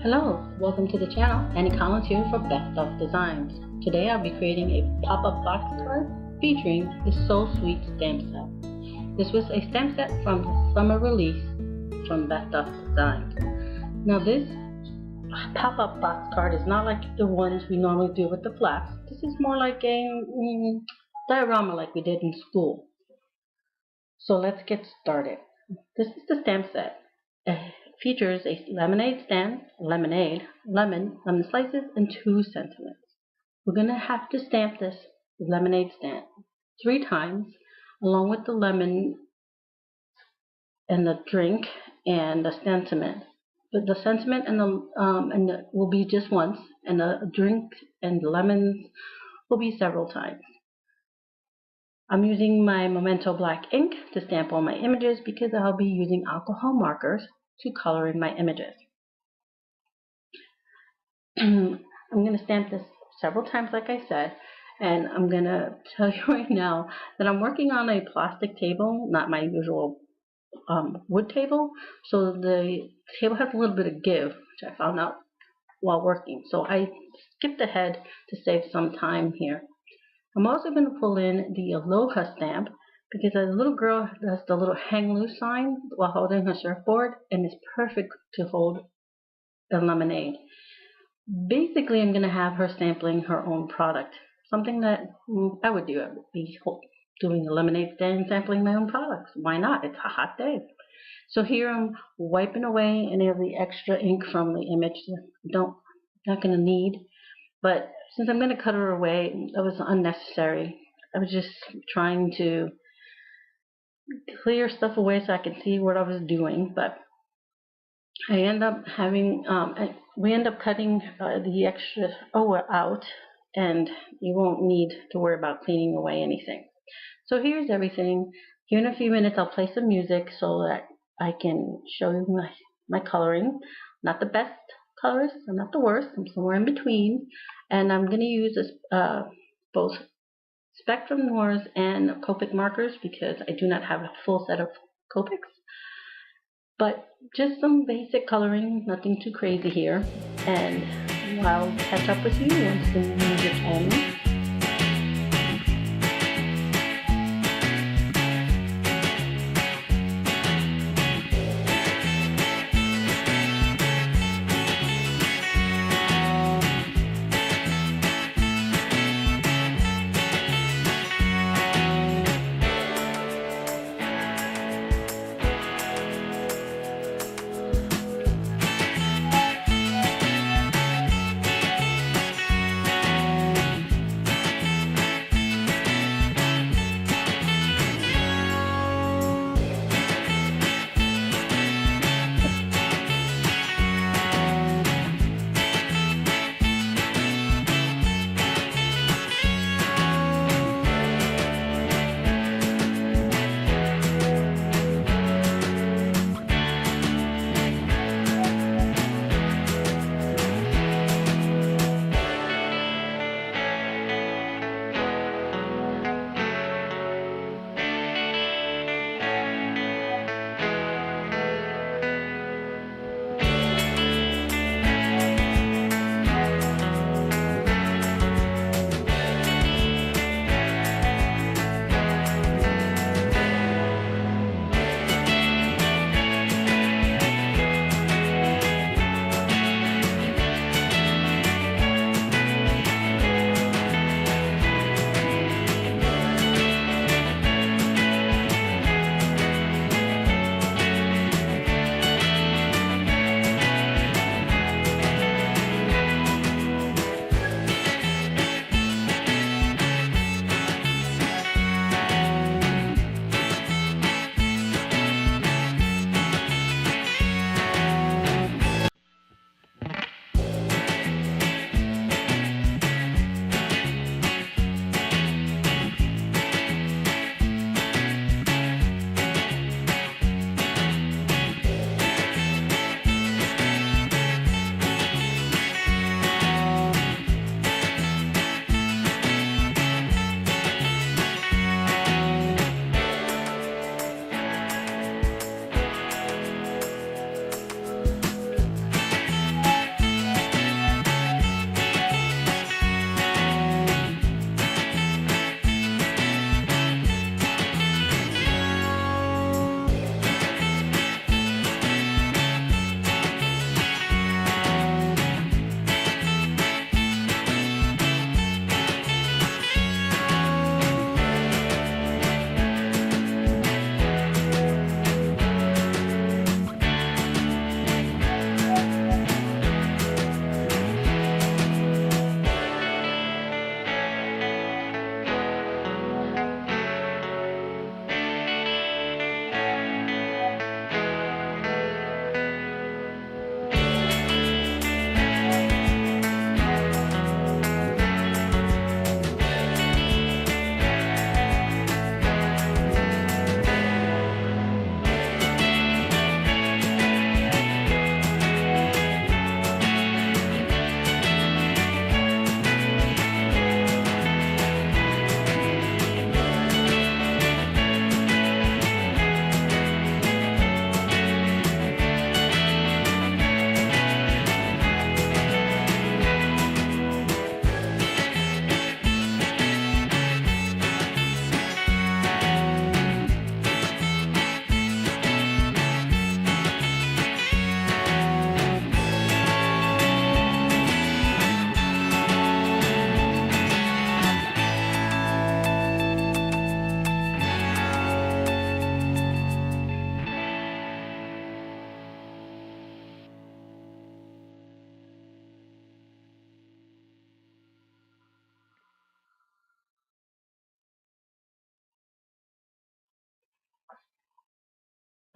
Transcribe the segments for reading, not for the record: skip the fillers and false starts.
Hello, welcome to the channel. Annie Collins here for Best of Designs. Today I'll be creating a pop-up box card featuring the So Sweet stamp set. This was a stamp set from the summer release from Best of Designs. Now this pop-up box card is not like the ones we normally do with the flaps. This is more like a diorama like we did in school. So let's get started. This is the stamp set. It features a lemonade stand, lemon slices, and 2 sentiments. We're going to have to stamp this lemonade stand 3 times, along with the lemon and the drink and the sentiment. But the sentiment and the will be just once, and the drink and the lemons will be several times. I'm using my Memento black ink to stamp all my images because I'll be using alcohol markers to color in my images. I'm going to stamp this several times like I said, and I'm going to tell you right now that I'm working on a plastic table, not my usual wood table, so the table has a little bit of give, which I found out while working, so I skipped ahead to save some time here. I'm also going to pull in the Aloha stamp because the little girl does the little hang loose sign while holding her surfboard, and it's perfect to hold a lemonade. Basically, I'm going to have her sampling her own product, something that I would do. I would be doing a lemonade stand sampling my own products. Why not? It's a hot day. So here I'm wiping away any of the extra ink from the image that not going to need. But since I'm going to cut her away, that was unnecessary. I was just trying to clear stuff away so I could see what I was doing. But I end up having, we end up cutting the extra out, and you won't need to worry about cleaning away anything. So here's everything. Here in a few minutes I'll play some music so that I can show you my coloring. Not the best colorist, I'm not the worst, I'm somewhere in between, and I'm going to use both Spectrum Noirs and Copic markers because I do not have a full set of Copics, but just some basic coloring, nothing too crazy here, and I'll catch up with you once the music ends.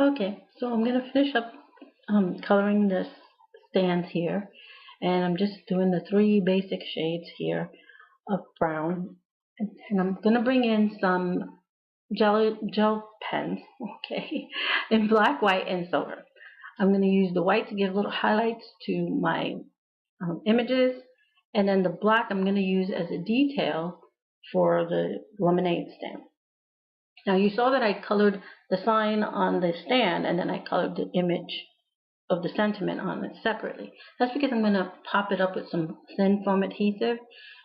Okay, so I'm gonna finish up coloring this stand here, and I'm just doing the three basic shades here of brown, and I'm gonna bring in some gel pens, okay, in black, white, and silver. I'm gonna use the white to give little highlights to my images, and then the black I'm gonna use as a detail for the lemonade stand. Now you saw that I colored the sign on the stand and then I colored the image of the sentiment on it separately. That's because I'm going to pop it up with some thin foam adhesive,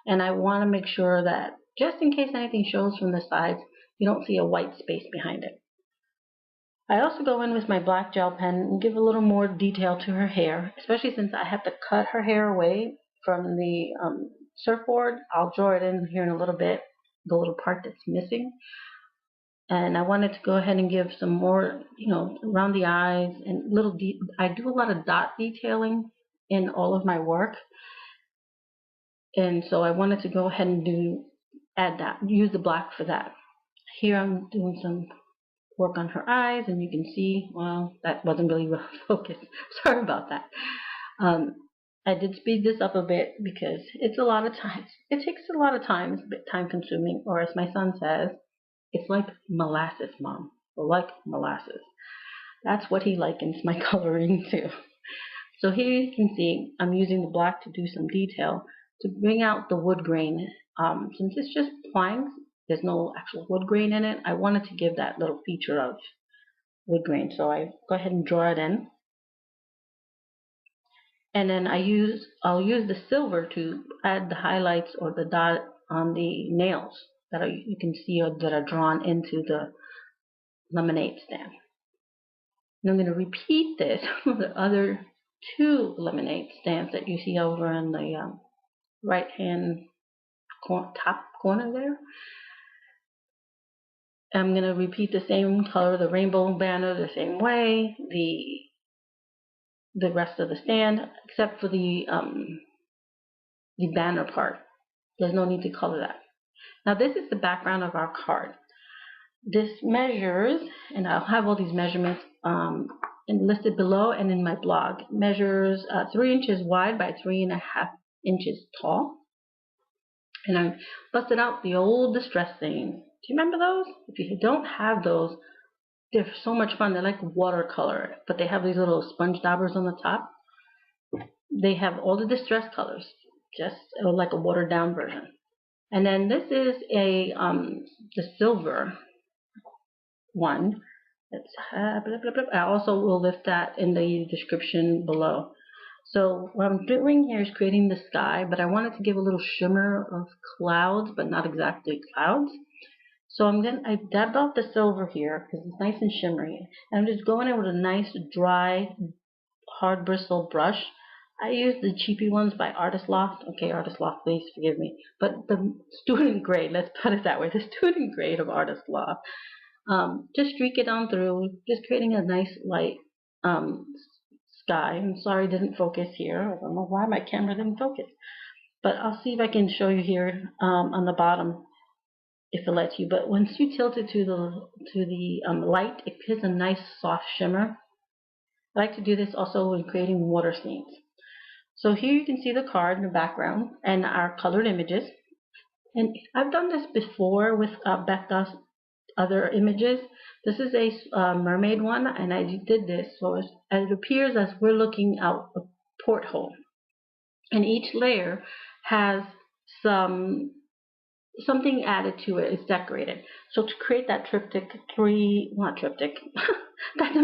and I want to make sure that just in case anything shows from the sides, you don't see a white space behind it. I also go in with my black gel pen and give a little more detail to her hair, especially since I have to cut her hair away from the surfboard. I'll draw it in here in a little bit, the little part that's missing. And I wanted to go ahead and give some more, around the eyes and I do a lot of dot detailing in all of my work, and so I wanted to go ahead and use the black for that. Here I'm doing some work on her eyes, and you can see, well, that wasn't really well focused. Sorry about that. I did speed this up a bit because it's a lot of time. It takes a lot of time. It's a bit time consuming, or as my son says, it's like molasses, Mom. Like molasses. That's what he likens my coloring to. So here you can see I'm using the black to do some detail to bring out the wood grain. Since it's just planks, there's no actual wood grain in it, I wanted to give that little feature of wood grain. So I go ahead and draw it in. And then I'll use the silver to add the highlights or the dot on the nails that you can see that are drawn into the lemonade stand. And I'm going to repeat this with the other two lemonade stands that you see over in the right hand top corner there. I'm going to repeat the same color, the rainbow banner, the same way, the rest of the stand, except for the banner part. There's no need to color that. Now this is the background of our card. This measures, and I'll have all these measurements listed below and in my blog, measures 3 inches wide by 3.5 inches tall. And I busted out the old distress stains. Do you remember those? If you don't have those, they're so much fun. They're like watercolor, but they have these little sponge daubers on the top. They have all the distress colors, just like a watered down version. And then this is the silver one. I also will list that in the description below. So what I'm doing here is creating the sky, but I wanted to give a little shimmer of clouds, but not exactly clouds. So I dabbed off the silver here because it's nice and shimmery. And I'm just going in with a nice dry, hard bristle brush. I use the cheapy ones by Artist Loft. Okay, Artist Loft, please forgive me. But the student grade, let's put it that way, the student grade of Artist Loft. Just streak it on through, just creating a nice light sky. I'm sorry it didn't focus here. I don't know why my camera didn't focus. But I'll see if I can show you here on the bottom if it lets you. But once you tilt it to the light, it gives a nice soft shimmer. I like to do this also when creating water scenes. So here you can see the card in the background and our colored images. And I've done this before with Becca's other images. This is a mermaid one, and I did this so it appears as we're looking out a porthole. And each layer has something added to it. It's decorated. So to create that that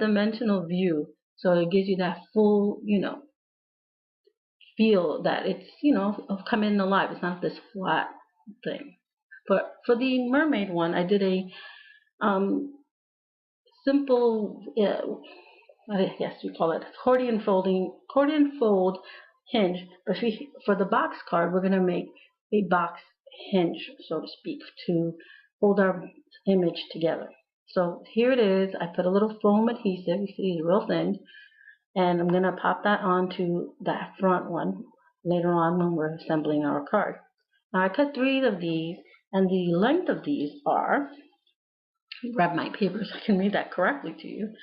dimensional view. So it gives you that full, feel that it's, of coming alive. It's not this flat thing. But for the mermaid one, I did a simple, yes, we call it accordion fold hinge. But for the box card, we're going to make a box hinge, so to speak, to hold our image together. So here it is. I put a little foam adhesive. You see it's real thin. And I'm going to pop that onto that front one later on when we're assembling our card. Now I cut 3 of these, and the length of these are grab my paper so I can read that correctly to you.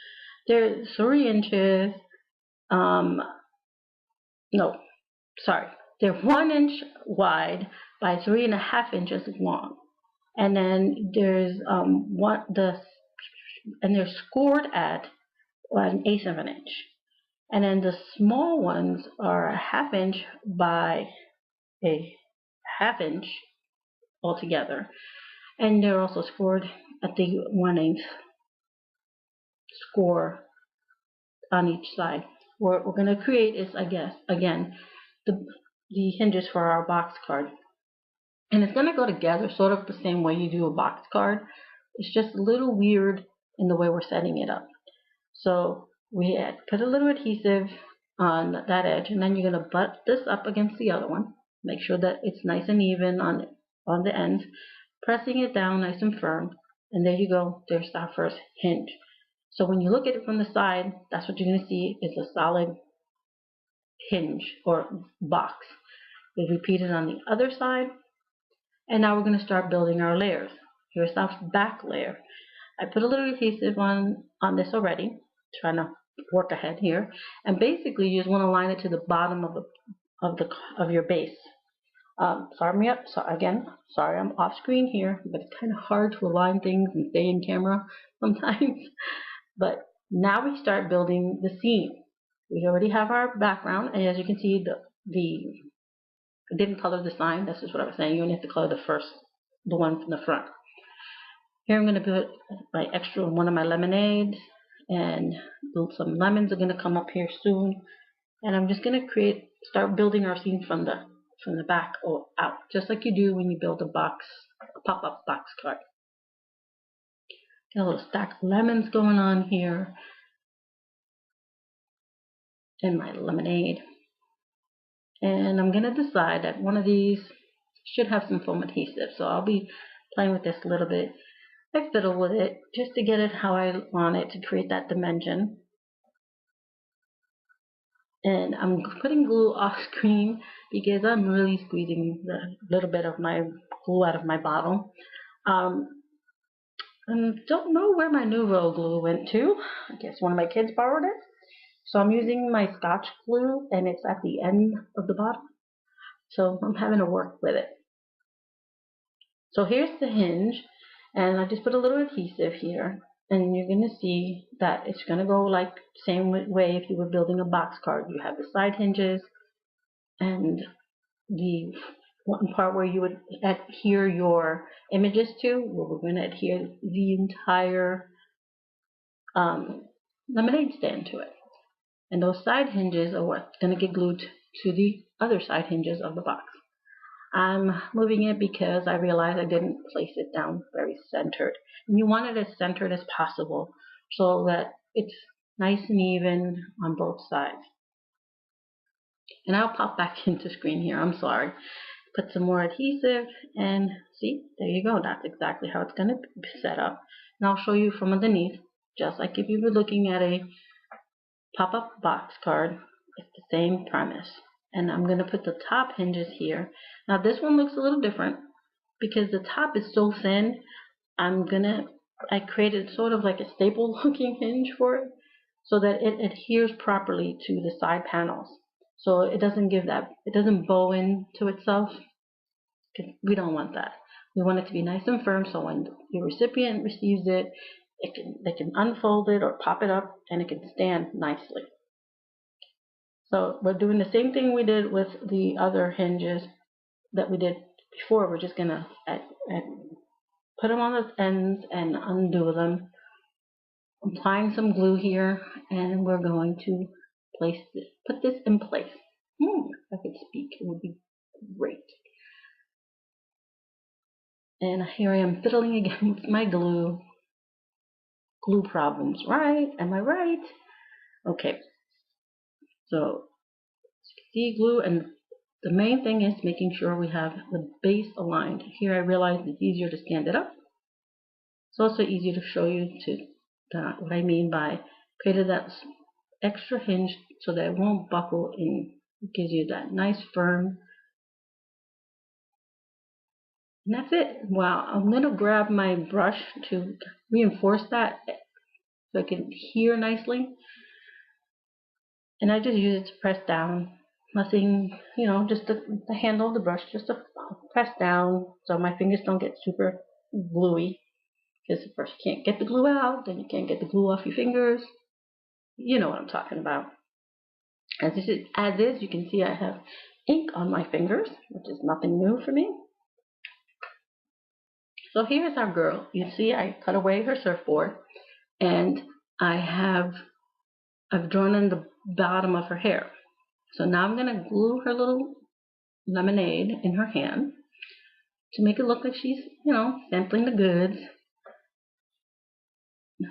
They're 3 inches, no, sorry, they're 1 inch wide by 3.5 inches long. And then there's and they're scored at 1/8 of an inch. And then the small ones are 1/2 inch by a 1/2 inch altogether. And they're also scored at the 1/8 score on each side. What we're going to create is, I guess, again, the hinges for our box card. And it's going to go together sort of the same way you do a box card. It's just a little weird in the way we're setting it up. So we had put a little adhesive on that edge, and then you're going to butt this up against the other one. Make sure that it's nice and even on the ends, pressing it down nice and firm, and there you go. There's our first hinge. So when you look at it from the side, that's what you're going to see is a solid hinge or box. We repeat it on the other side, and now we're going to start building our layers. Here's our back layer. I put a little adhesive on this already, trying to work ahead here, and basically you just want to line it to the bottom of your base. Sorry I'm off screen here, but it's kind of hard to align things and stay in camera sometimes. But now we start building the seam. We already have our background, and as you can see, I didn't color the sign. This is what I was saying. You only have to color the one from the front. Here I'm going to put my extra one of my lemonades, and some lemons are going to come up here soon. And I'm just going to start building our scene from the back or out, just like you do when you build a pop-up box card. Got a little stack of lemons going on here, and my lemonade. And I'm going to decide that one of these should have some foam adhesive, so I'll be playing with this a little bit. I fiddle with it just to get it how I want it to create that dimension. And I'm putting glue off screen because I'm really squeezing the little bit of my glue out of my bottle. And don't know where my Nuvo glue went to. I guess one of my kids borrowed it. So I'm using my Scotch glue, and it's at the end of the bottle. So I'm having to work with it. So here's the hinge, and I just put a little adhesive here, and you're going to see that it's going to go like the same way if you were building a box card. You have the side hinges and the one part where you would adhere your images to, where we're going to adhere the entire lemonade stand to it. And those side hinges are what's going to get glued to the other side hinges of the box. I'm moving it because I realized I didn't place it down very centered. And you want it as centered as possible so that it's nice and even on both sides. And I'll pop back into screen here. I'm sorry. Put some more adhesive, and see, there you go. That's exactly how it's going to be set up. And I'll show you from underneath, just like if you were looking at a pop-up box card. It's the same premise. And I'm going to put the top hinges here. Now this one looks a little different because the top is so thin. I created sort of like a staple looking hinge for it so that it adheres properly to the side panels. So it doesn't bow into itself. We don't want that. We want it to be nice and firm so when your recipient receives it, they can unfold it or pop it up and it can stand nicely. So we're doing the same thing we did with the other hinges that we did before. We're just going to put them on the ends and undo them. I'm applying some glue here, and we're going to put this in place. If I could speak, it would be great. And here I am fiddling again with my glue. Glue problems, right? Am I right? Okay. So see glue, and the main thing is making sure we have the base aligned. Here I realize it's easier to stand it up. It's also easier to show you what I mean by creating that extra hinge so that it won't buckle in. It gives you that nice firm And that's it. Wow, I'm going to grab my brush to reinforce that so I can hear nicely. And I just use it to press down. Nothing, just the handle of the brush, just to press down so my fingers don't get super gluey. Because first you can't get the glue out, then you can't get the glue off your fingers. You know what I'm talking about. As is, you can see I have ink on my fingers, which is nothing new for me. So here's our girl. You see I cut away her surfboard, and I've drawn in the bottom of her hair. So now I'm going to glue her little lemonade in her hand to make it look like she's, sampling the goods.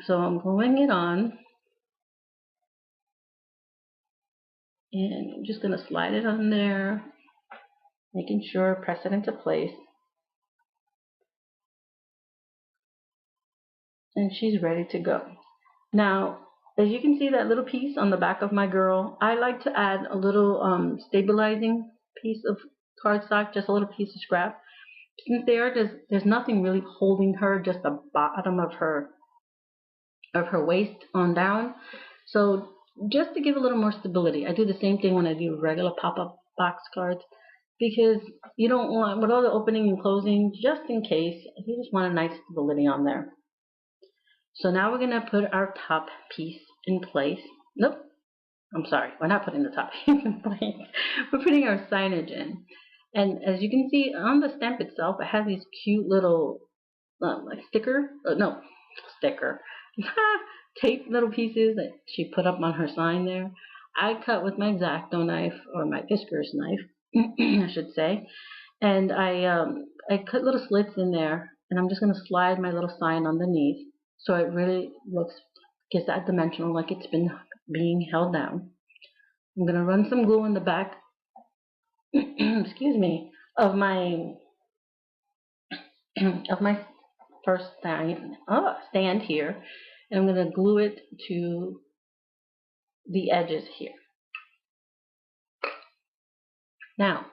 So I'm gluing it on, and I'm just going to slide it on there, making sure, press it into place. And she's ready to go. Now, as you can see that little piece on the back of my girl, I like to add a little stabilizing piece of cardstock, just a little piece of scrap. Since there's nothing really holding her, just the bottom of her waist on down. So just to give a little more stability, I do the same thing when I do regular pop-up box cards, because you don't want, with all the opening and closing, just in case, you just want a nice stability on there. So now we're going to put our top piece in place. Nope, I'm sorry, we're not putting the top piece in place. We're putting our signage in. And as you can see on the stamp itself, it has these cute little tape little pieces that she put up on her sign there. I cut with my X-Acto knife, or my Fiskars knife, I should say. And I cut little slits in there, and I'm just going to slide my little sign underneath. So it really gives that dimensional, like it's been being held down. I'm going to run some glue in the back, excuse me, of my first stand here, and I'm going to glue it to the edges here. Now,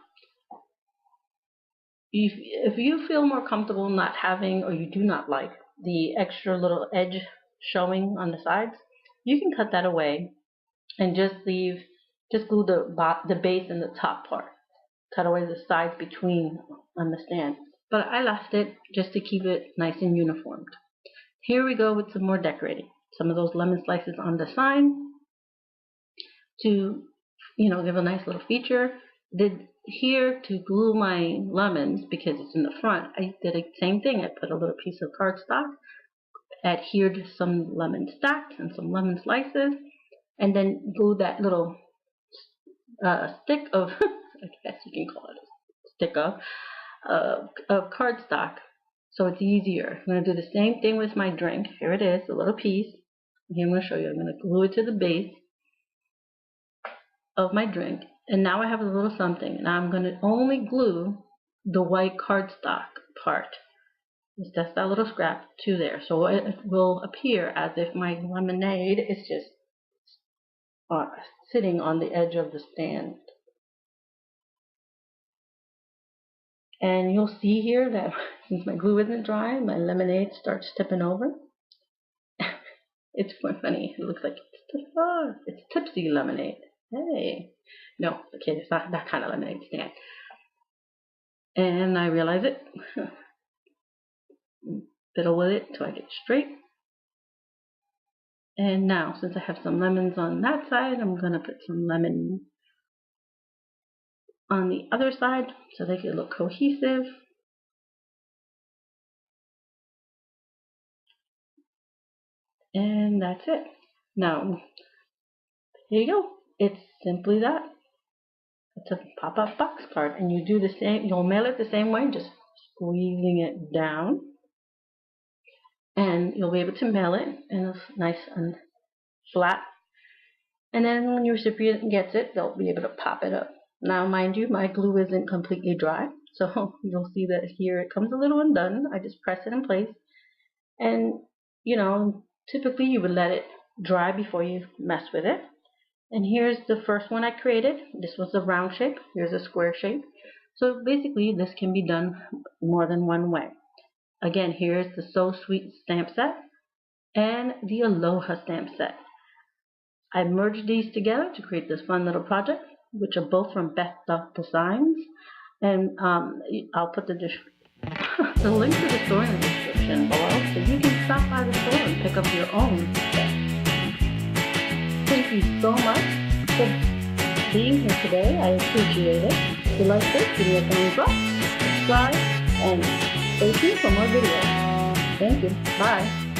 if you feel more comfortable not having, or you do not like the extra little edge showing on the sides, you can cut that away and just glue the base and the top part. Cut away the sides between on the stand. But I left it just to keep it nice and uniformed. Here we go with some more decorating. Some of those lemon slices on the sign to, give a nice little feature. Here to glue my lemons, because it's in the front, I did the same thing. I put a little piece of cardstock, adhered some lemon stacks and some lemon slices, and then glue that little stick of, I guess you can call it a stick of cardstock, so it's easier. I'm going to do the same thing with my drink. Here it is, a little piece. Here I'm going to show you. I'm going to glue it to the base of my drink. And now I have a little something. Now I'm going to only glue the white cardstock part. It's just that little scrap to there. So it will appear as if my lemonade is just sitting on the edge of the stand. And you'll see here that since my glue isn't dry, my lemonade starts tipping over. It's funny. It looks like it's tipsy lemonade. Hey. No, okay, it's not that kind of lemonade stand. And I realize it. Fiddle with it until I get straight. And now, since I have some lemons on that side, I'm going to put some lemon on the other side so they can look cohesive. And that's it. Now, here you go. It's simply that. It's a pop-up box card, and you do the same. You'll mail it the same way, just squeezing it down, and you'll be able to mail it in a nice and flat. And then when your recipient gets it, they'll be able to pop it up. Now, mind you, my glue isn't completely dry, so you'll see that here it comes a little undone. I just press it in place, and typically you would let it dry before you mess with it. And here's the first one I created. This was a round shape. Here's a square shape. So basically, this can be done more than one way. Again, here's the So Sweet stamp set and the Aloha stamp set. I merged these together to create this fun little project, which are both from Beth Duck Designs. And I'll put the link to the store in the description below, so you can stop by the store and pick up your own set. Thank you so much for being here today. I appreciate it. If you like this, give me a thumbs up, subscribe, and stay tuned for more videos. Thank you. Bye.